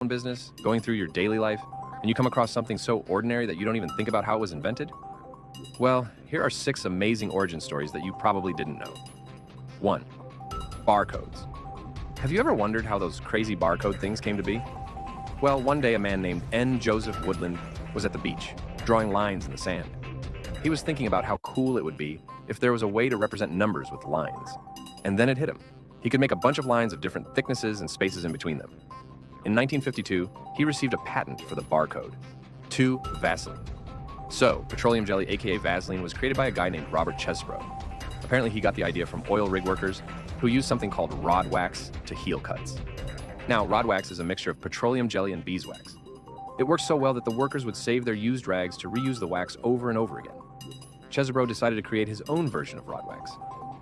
phone business, going through your daily life, and you come across something so ordinary that you don't even think about how it was invented? Well, here are 6 amazing origin stories that you probably didn't know. 1. Barcodes. Have you ever wondered how those crazy barcode things came to be? Well, one day a man named N. Joseph Woodland was at the beach, drawing lines in the sand. He was thinking about how cool it would be if there was a way to represent numbers with lines. And then it hit him. He could make a bunch of lines of different thicknesses and spaces in between them. In 1952, he received a patent for the barcode. 2. Vaseline. So, petroleum jelly, aka Vaseline, was created by a guy named Robert Chesbrough. Apparently he got the idea from oil rig workers who used something called rod wax to heal cuts. Now, rod wax is a mixture of petroleum jelly and beeswax. It worked so well that the workers would save their used rags to reuse the wax over and over again. Chesbrough decided to create his own version of rod wax,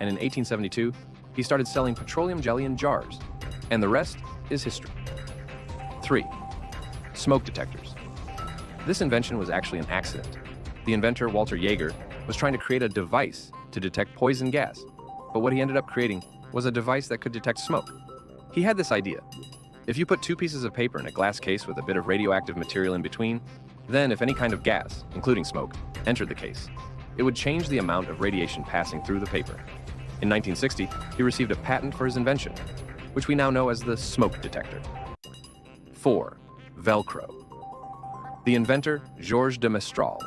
and in 1872, he started selling petroleum jelly in jars, and the rest is history. 3. Smoke detectors. This invention was actually an accident. The inventor, Walter Jaeger, was trying to create a device to detect poison gas, but what he ended up creating was a device that could detect smoke. He had this idea. If you put 2 pieces of paper in a glass case with a bit of radioactive material in between, then if any kind of gas, including smoke, entered the case, it would change the amount of radiation passing through the paper. In 1960, he received a patent for his invention, which we now know as the smoke detector. 4. Velcro. The inventor, Georges de Mestral,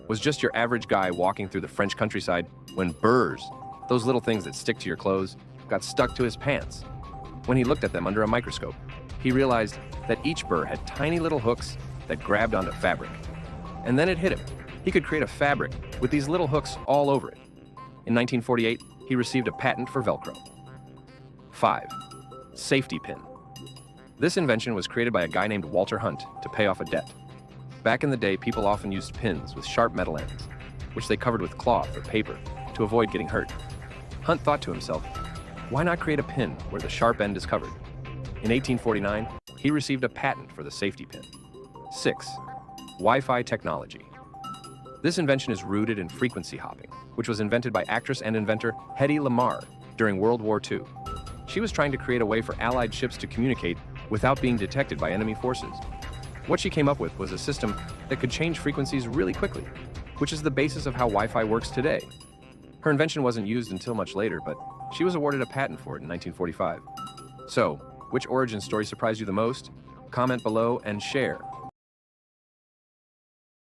was just your average guy walking through the French countryside when burrs, those little things that stick to your clothes, got stuck to his pants. When he looked at them under a microscope, he realized that each burr had tiny little hooks that grabbed onto fabric. And then it hit him. He could create a fabric with these little hooks all over it. In 1948, he received a patent for Velcro. 5. Safety pin. This invention was created by a guy named Walter Hunt to pay off a debt. Back in the day, people often used pins with sharp metal ends, which they covered with cloth or paper to avoid getting hurt. Hunt thought to himself, why not create a pin where the sharp end is covered? In 1849, he received a patent for the safety pin. 6. Wi-Fi Technology. This invention is rooted in frequency hopping, which was invented by actress and inventor Hedy Lamarr during World War II. She was trying to create a way for Allied ships to communicate without being detected by enemy forces. What she came up with was a system that could change frequencies really quickly, which is the basis of how Wi-Fi works today. Her invention wasn't used until much later, but she was awarded a patent for it in 1945. So, which origin story surprised you the most? Comment below and share.